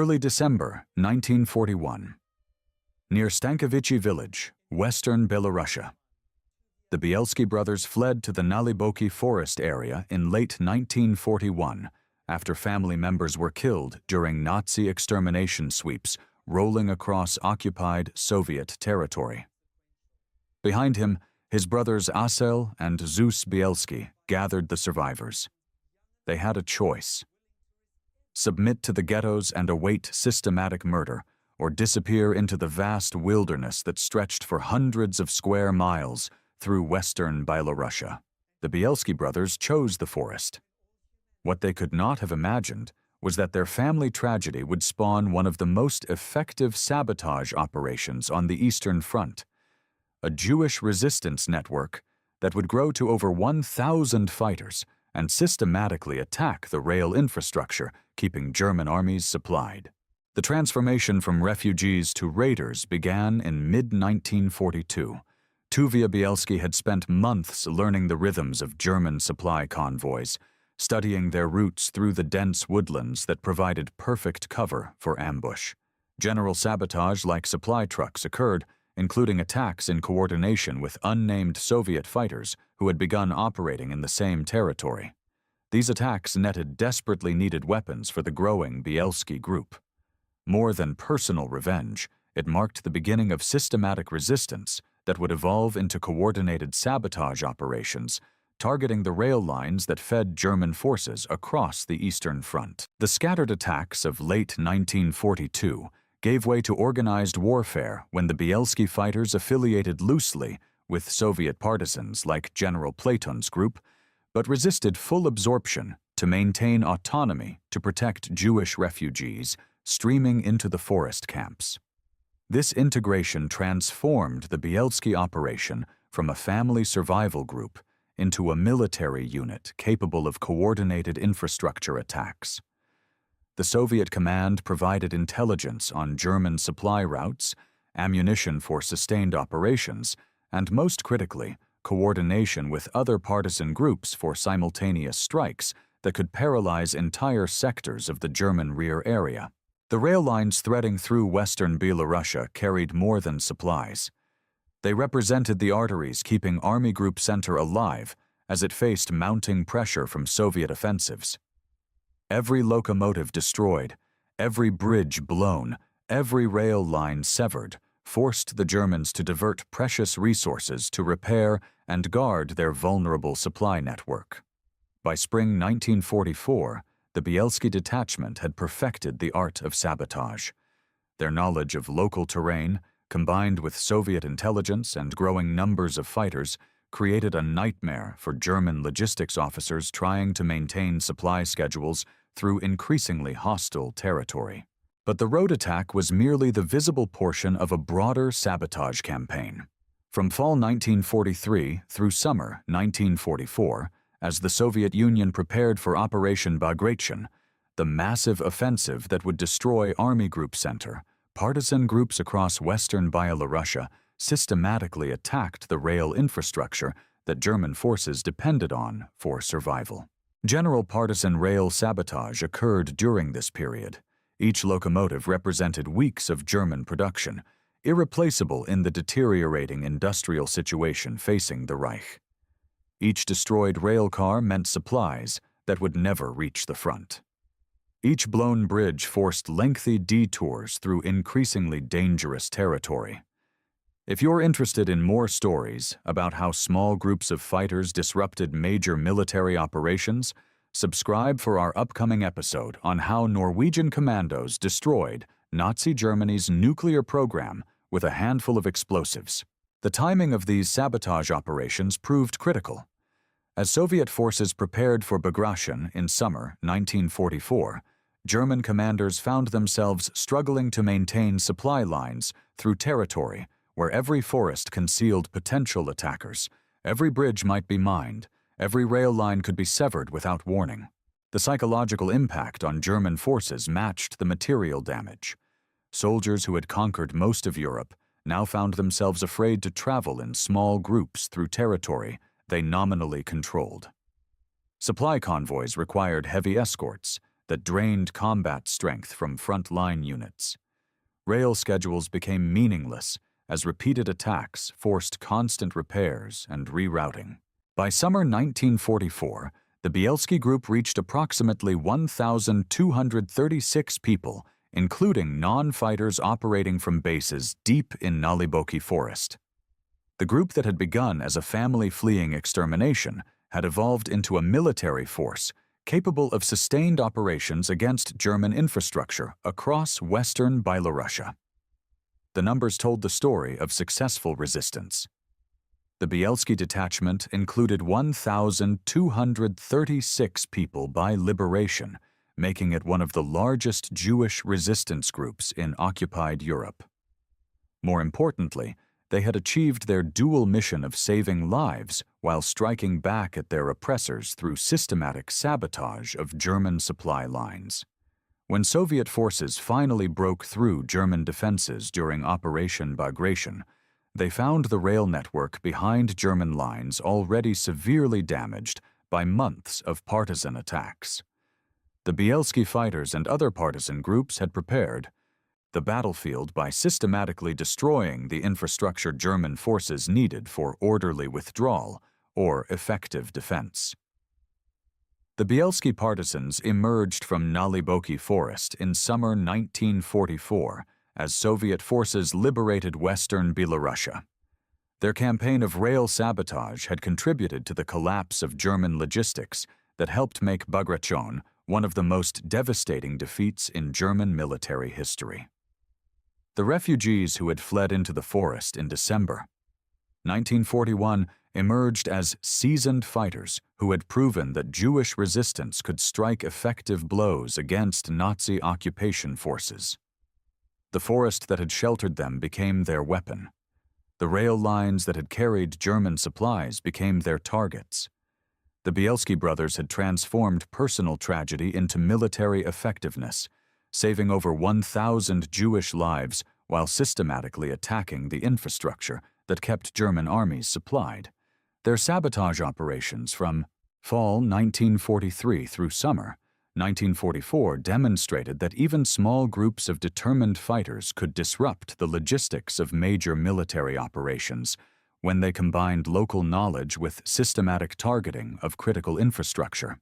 Early December 1941. Near Stankovichi village, western Byelorussia. The Bielski brothers fled to the Naliboki Forest area in late 1941 after family members were killed during Nazi extermination sweeps rolling across occupied Soviet territory. Behind him, his brothers Asel and Zeus Bielski gathered the survivors. They had a choice: submit to the ghettos and await systematic murder, or disappear into the vast wilderness that stretched for hundreds of square miles through western Byelorussia. The Bielski brothers chose the forest. What they could not have imagined was that their family tragedy would spawn one of the most effective sabotage operations on the Eastern Front, a Jewish resistance network that would grow to over 1,000 fighters and systematically attack the rail infrastructure, keeping German armies supplied. The transformation from refugees to raiders began in mid-1942. Tuvia Bielski had spent months learning the rhythms of German supply convoys, studying their routes through the dense woodlands that provided perfect cover for ambush. General sabotage like supply trucks occurred, including attacks in coordination with unnamed Soviet fighters who had begun operating in the same territory. These attacks netted desperately needed weapons for the growing Bielski group. More than personal revenge, it marked the beginning of systematic resistance that would evolve into coordinated sabotage operations, targeting the rail lines that fed German forces across the Eastern Front. The scattered attacks of late 1942 gave way to organized warfare when the Bielski fighters affiliated loosely with Soviet partisans like General Platon's group, but resisted full absorption to maintain autonomy to protect Jewish refugees streaming into the forest camps. This integration transformed the Bielski operation from a family survival group into a military unit capable of coordinated infrastructure attacks. The Soviet command provided intelligence on German supply routes, ammunition for sustained operations, and most critically, coordination with other partisan groups for simultaneous strikes that could paralyze entire sectors of the German rear area. The rail lines threading through western Byelorussia carried more than supplies. They represented the arteries keeping Army Group Center alive as it faced mounting pressure from Soviet offensives. Every locomotive destroyed, every bridge blown, every rail line severed, forced the Germans to divert precious resources to repair and guard their vulnerable supply network. By spring 1944, the Bielski detachment had perfected the art of sabotage. Their knowledge of local terrain, combined with Soviet intelligence and growing numbers of fighters, created a nightmare for German logistics officers trying to maintain supply schedules through increasingly hostile territory. But the road attack was merely the visible portion of a broader sabotage campaign. From fall 1943 through summer 1944, as the Soviet Union prepared for Operation Bagration, the massive offensive that would destroy Army Group Center, partisan groups across western Byelorussia systematically attacked the rail infrastructure that German forces depended on for survival. General partisan rail sabotage occurred during this period. Each locomotive represented weeks of German production, irreplaceable in the deteriorating industrial situation facing the Reich. Each destroyed rail car meant supplies that would never reach the front. Each blown bridge forced lengthy detours through increasingly dangerous territory. If you're interested in more stories about how small groups of fighters disrupted major military operations, subscribe for our upcoming episode on how Norwegian commandos destroyed Nazi Germany's nuclear program with a handful of explosives. The timing of these sabotage operations proved critical. As Soviet forces prepared for Bagration in summer 1944, German commanders found themselves struggling to maintain supply lines through territory where every forest concealed potential attackers, every bridge might be mined, every rail line could be severed without warning. The psychological impact on German forces matched the material damage. Soldiers who had conquered most of Europe now found themselves afraid to travel in small groups through territory they nominally controlled. Supply convoys required heavy escorts, that drained combat strength from front-line units. Rail schedules became meaningless as repeated attacks forced constant repairs and rerouting. By summer 1944, the Bielski group reached approximately 1,236 people, including non-fighters operating from bases deep in Naliboki Forest. The group that had begun as a family fleeing extermination had evolved into a military force capable of sustained operations against German infrastructure across western Byelorussia. The numbers told the story of successful resistance. The Bielski detachment included 1,236 people by liberation, making it one of the largest Jewish resistance groups in occupied Europe. More importantly, they had achieved their dual mission of saving lives while striking back at their oppressors through systematic sabotage of German supply lines. When Soviet forces finally broke through German defenses during Operation Bagration, they found the rail network behind German lines already severely damaged by months of partisan attacks. The Bielski fighters and other partisan groups had prepared the battlefield by systematically destroying the infrastructure German forces needed for orderly withdrawal or effective defense. The Bielski partisans emerged from Naliboki Forest in summer 1944 as Soviet forces liberated western Byelorussia. Their campaign of rail sabotage had contributed to the collapse of German logistics that helped make Bagration one of the most devastating defeats in German military history. The refugees who had fled into the forest in December 1941 emerged as seasoned fighters who had proven that Jewish resistance could strike effective blows against Nazi occupation forces. The forest that had sheltered them became their weapon. The rail lines that had carried German supplies became their targets. The Bielski brothers had transformed personal tragedy into military effectiveness, saving over 1,000 Jewish lives while systematically attacking the infrastructure that kept German armies supplied. Their sabotage operations from fall 1943 through summer 1944 demonstrated that even small groups of determined fighters could disrupt the logistics of major military operations when they combined local knowledge with systematic targeting of critical infrastructure.